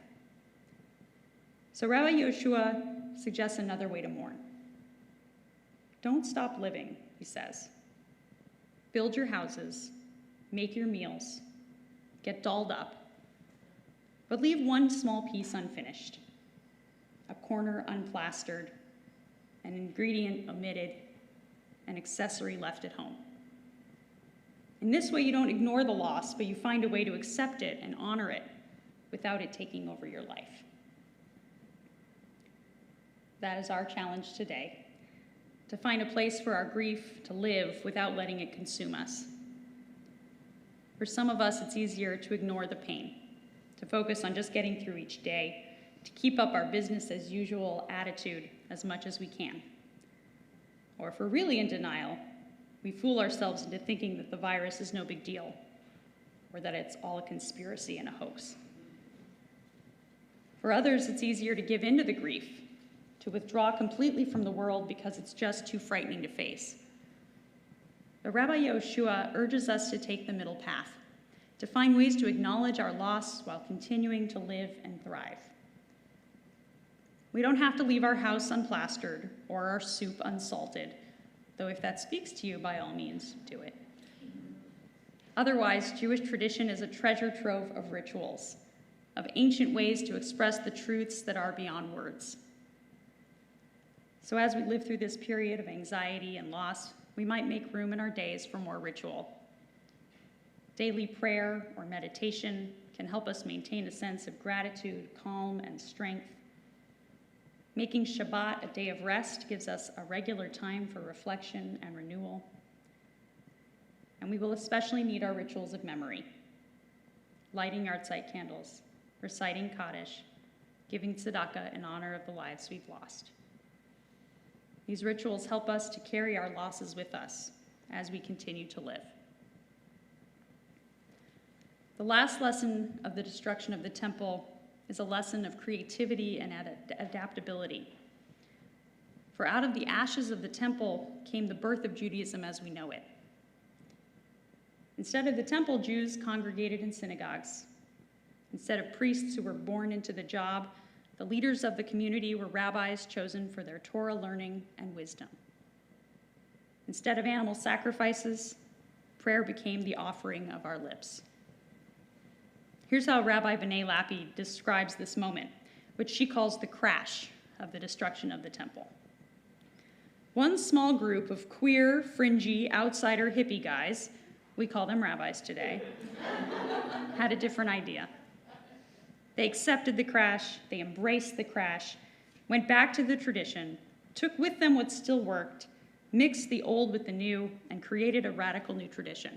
So Rabbi Yehoshua suggests another way to mourn. Don't stop living, he says. Build your houses, make your meals, get dolled up, but leave one small piece unfinished, a corner unplastered, an ingredient omitted, an accessory left at home. In this way, you don't ignore the loss, but you find a way to accept it and honor it without it taking over your life. That is our challenge today, to find a place for our grief to live without letting it consume us. For some of us, it's easier to ignore the pain, to focus on just getting through each day, to keep up our business as usual attitude as much as we can. Or if we're really in denial, we fool ourselves into thinking that the virus is no big deal, or that it's all a conspiracy and a hoax. For others, it's easier to give in to the grief, to withdraw completely from the world because it's just too frightening to face. But Rabbi Yehoshua urges us to take the middle path, to find ways to acknowledge our loss while continuing to live and thrive. We don't have to leave our house unplastered or our soup unsalted, though if that speaks to you, by all means, do it. Otherwise, Jewish tradition is a treasure trove of rituals, of ancient ways to express the truths that are beyond words. So as we live through this period of anxiety and loss, we might make room in our days for more ritual. Daily prayer or meditation can help us maintain a sense of gratitude, calm, and strength. Making Shabbat a day of rest gives us a regular time for reflection and renewal. And we will especially need our rituals of memory, lighting yahrzeit candles, reciting Kaddish, giving tzedakah in honor of the lives we've lost. These rituals help us to carry our losses with us as we continue to live. The last lesson of the destruction of the temple is a lesson of creativity and adaptability. For out of the ashes of the temple came the birth of Judaism as we know it. Instead of the temple, Jews congregated in synagogues. Instead of priests who were born into the job, the leaders of the community were rabbis chosen for their Torah learning and wisdom. Instead of animal sacrifices, prayer became the offering of our lips. Here's how Rabbi B'nai Lappi describes this moment, which she calls the crash of the destruction of the temple. One small group of queer, fringy, outsider hippie guys, we call them rabbis today, had a different idea. They accepted the crash, they embraced the crash, went back to the tradition, took with them what still worked, mixed the old with the new, and created a radical new tradition.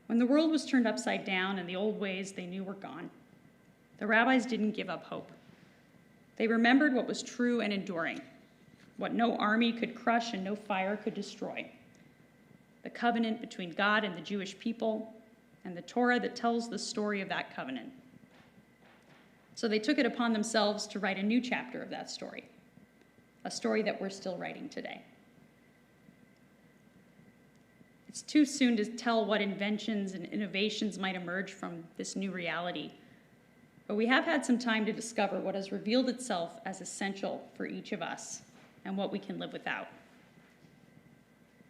When the world was turned upside down and the old ways they knew were gone, the rabbis didn't give up hope. They remembered what was true and enduring, what no army could crush and no fire could destroy. The covenant between God and the Jewish people, and the Torah that tells the story of that covenant. So they took it upon themselves to write a new chapter of that story, a story that we're still writing today. It's too soon to tell what inventions and innovations might emerge from this new reality, but we have had some time to discover what has revealed itself as essential for each of us and what we can live without.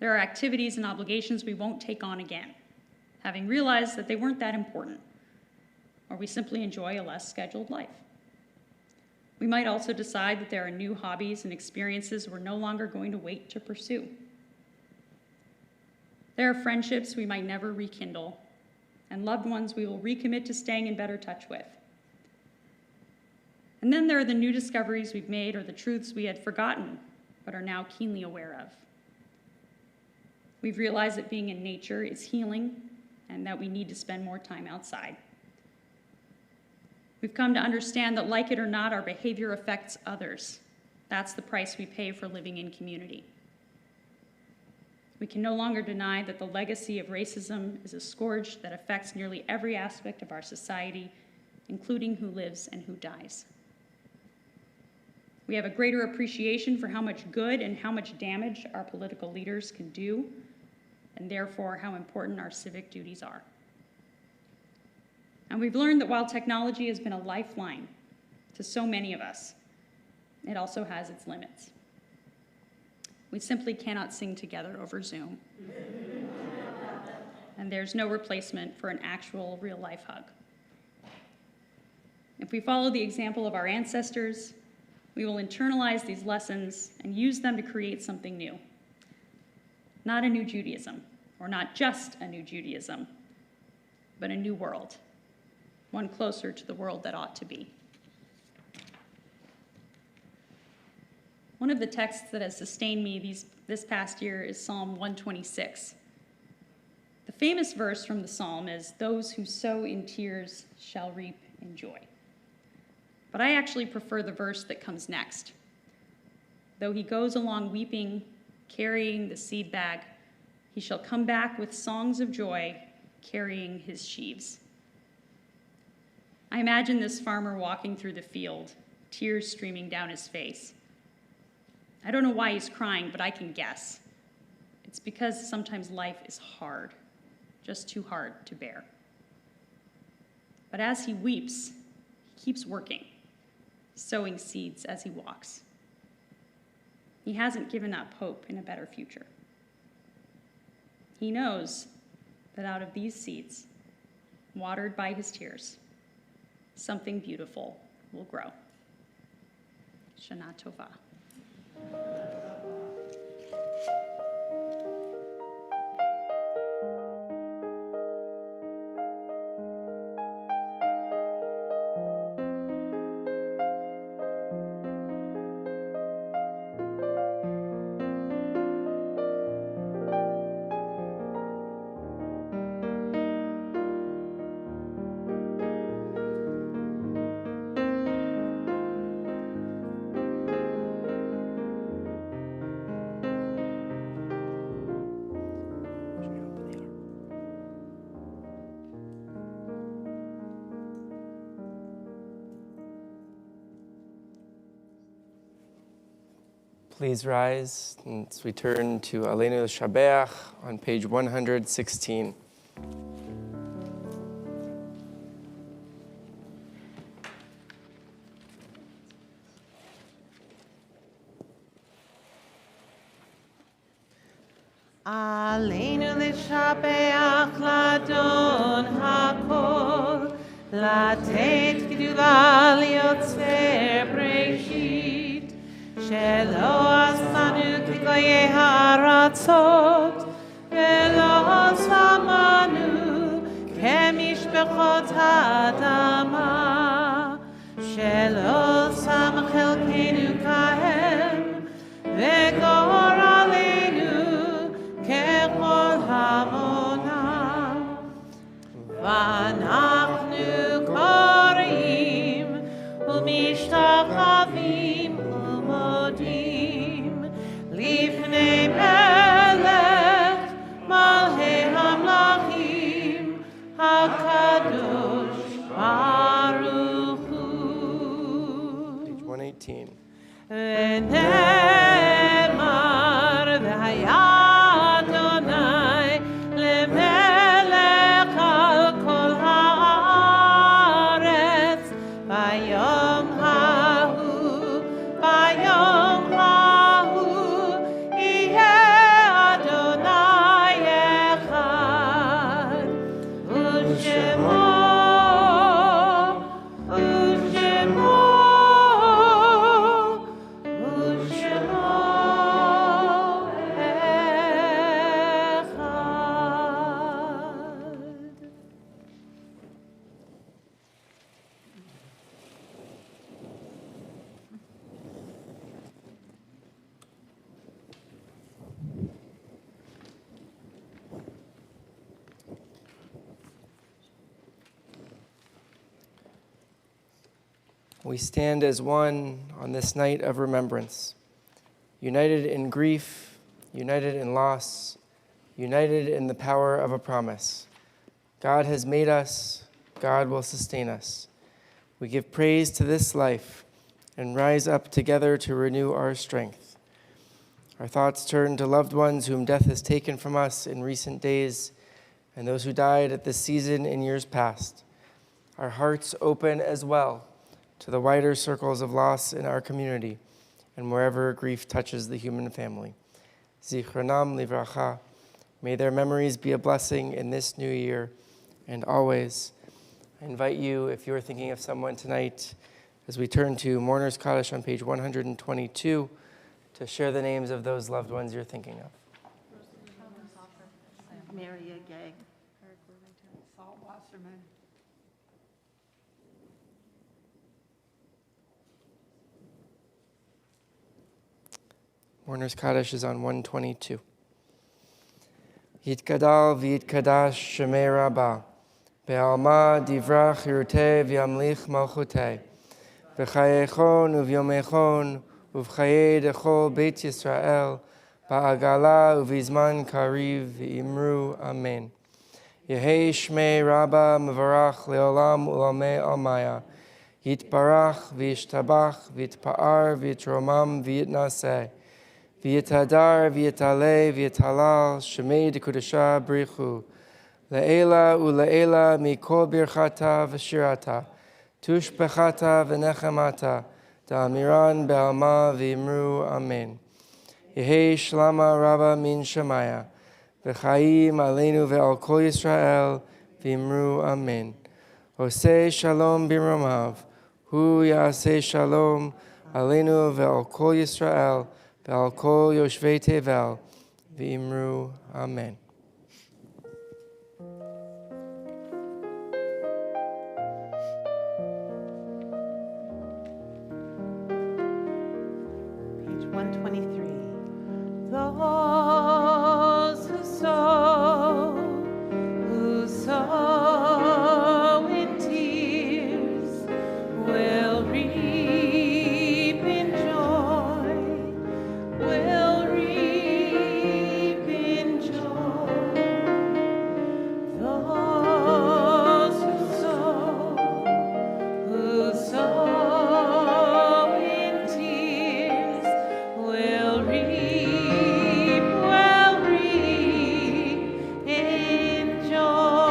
There are activities and obligations we won't take on again, having realized that they weren't that important, or we simply enjoy a less scheduled life. We might also decide that there are new hobbies and experiences we're no longer going to wait to pursue. There are friendships we might never rekindle, and loved ones we will recommit to staying in better touch with. And then there are the new discoveries we've made or the truths we had forgotten but are now keenly aware of. We've realized that being in nature is healing and that we need to spend more time outside. We've come to understand that, like it or not, our behavior affects others. That's the price we pay for living in community. We can no longer deny that the legacy of racism is a scourge that affects nearly every aspect of our society, including who lives and who dies. We have a greater appreciation for how much good and how much damage our political leaders can do, and therefore how important our civic duties are. And we've learned that while technology has been a lifeline to so many of us, it also has its limits. We simply cannot sing together over Zoom. And there's no replacement for an actual real-life hug. If we follow the example of our ancestors, we will internalize these lessons and use them to create something new. Not a new Judaism, or not just a new Judaism, but a new world, one closer to the world that ought to be. One of the texts that has sustained me this past year is Psalm 126. The famous verse from the psalm is, "Those who sow in tears shall reap in joy." But I actually prefer the verse that comes next. "Though he goes along weeping, carrying the seed bag, he shall come back with songs of joy, carrying his sheaves." I imagine this farmer walking through the field, tears streaming down his face. I don't know why he's crying, but I can guess. It's because sometimes life is hard, just too hard to bear. But as he weeps, he keeps working, sowing seeds as he walks. He hasn't given up hope in a better future. He knows that out of these seeds, watered by his tears, something beautiful will grow. Shana Tova. Please rise as we turn to Aleinu L'Shabeach on page 116. עלינו לשבח לאדון הכל, לתת גדולה ליוצר בראשית, שלא עשנו כגויי הארצות, ולא שמנו כמשפחות האדמה, שלא שם חלקנו כהם, וגורלנו ככל המונם. ואנחנו קוראים ומשתחווים ומודים לפני מלך מלכי המלכים הקדוש ברוך הוא. Page 118. ונאמר והיה אדוני למלך על כל הארץ ביום ההוא יהיה אדוני אחד ושמו We stand as one on this night of remembrance, united in grief, united in loss, united in the power of a promise. God has made us, God will sustain us. We give praise to this life and rise up together to renew our strength. Our thoughts turn to loved ones whom death has taken from us in recent days and those who died at this season in years past. Our hearts open as well to the wider circles of loss in our community and wherever grief touches the human family. Zichronam livracha. May their memories be a blessing in this new year and always. I invite you, if you're thinking of someone tonight, as we turn to Mourner's Kaddish on page 122, to share the names of those loved ones you're thinking of. Mary Gay. Salt Wasserman. Mourner's Kaddish is on 122. Yitkadal v'yitkadash shemei Rabbah, be'alma divrach yiruteh v'yamlich malchuteh, v'chayechon uv'yomechon uv'chayei dechol Beit Yisrael, ba'agala uv'izman kariv v'imru amen. Yehei shmei Rabbah mevarach leolam ulamei almaya, yitbarach v'yishtabach v'yitpa'ar v'yitromam v'yitnaseh, V'yitadar, v'yitale, v'yitalal, shemei dekudasha brichu, le'ela u'le'ela mikol birchata v'shirata, tushbechata v'nechamata, da'amiran be'alma v'imru amen. Yehei shlama Rabbah min shemaya, v'chaim aleinu ve'al kol Yisrael, v'imru amen. Oseh shalom b'romav, hu ya'aseh shalom aleinu ve'al kol Yisrael, Ve'al kol yoshvei tevel, v'imru amen. Page 123. Those who sow in tears will reap in joy. Will reap in joy. Those who sow in tears will reap in joy.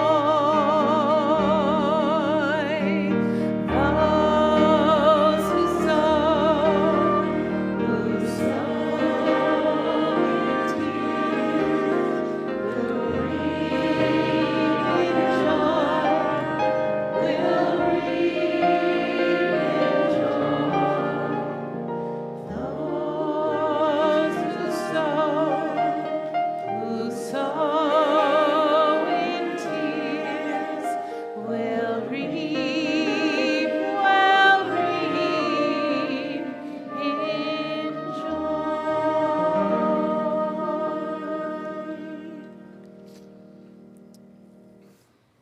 Those who sow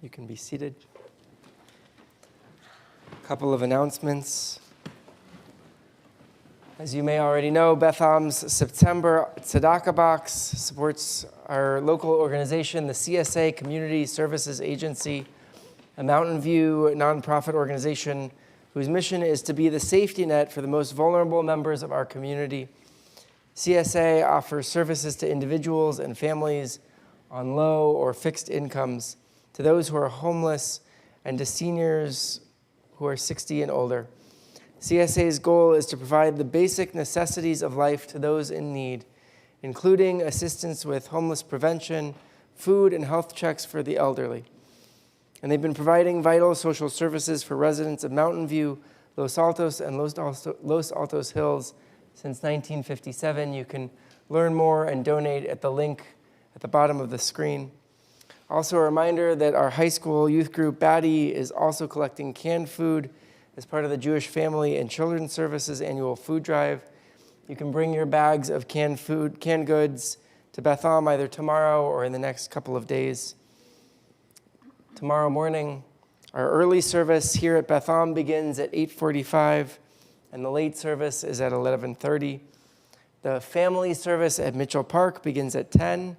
You can be seated. A couple of announcements. As you may already know, Betham's September Tzedakah Box supports our local organization, the CSA Community Services Agency, a Mountain View nonprofit organization whose mission is to be the safety net for the most vulnerable members of our community. CSA offers services to individuals and families on low or fixed incomes, to those who are homeless, and to seniors who are 60 and older. CSA's goal is to provide the basic necessities of life to those in need, including assistance with homeless prevention, food and health checks for the elderly. And they've been providing vital social services for residents of Mountain View, Los Altos, and Los Altos Hills since 1957. You can learn more and donate at the link at the bottom of the screen. Also a reminder that our high school youth group, Batty, is also collecting canned food as part of the Jewish Family and Children's Services annual food drive. You can bring your bags of canned food, canned goods to Betham either tomorrow or in the next couple of days. Tomorrow morning, our early service here at Betham begins at 8:45, and the late service is at 11:30. The family service at Mitchell Park begins at 10.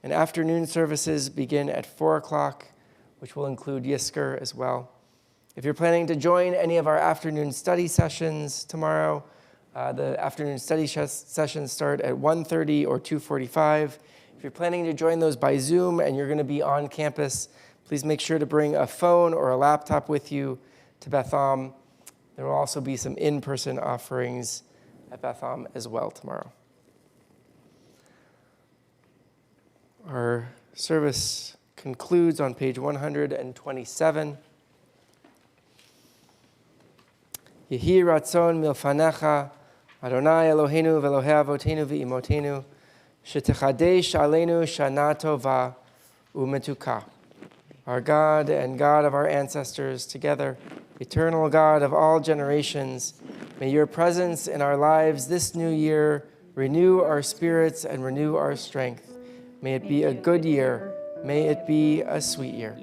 And afternoon services begin at 4 o'clock, which will include Yisker as well. If you're planning to join any of our afternoon study sessions tomorrow, the afternoon study sessions start at 1:30 or 2:45. If you're planning to join those by Zoom and you're going to be on campus, please make sure to bring a phone or a laptop with you to Beth Am. There will also be some in-person offerings at Beth Am as well tomorrow. Our service concludes on page 127. Yehi ratzon milfanecha, Adonai Eloheinu v'Elohei avotenu v'imotenu, shetechadesh aleinu shana tova u'metuka. Our God and God of our ancestors, together, eternal God of all generations, may your presence in our lives this new year renew our spirits and renew our strength. May it be a good year. May it be a sweet year.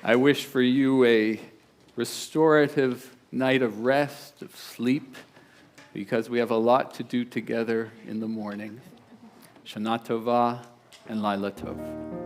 I wish for you a restorative night of rest, of sleep, because we have a lot to do together in the morning. Shana Tova and Laila Tov.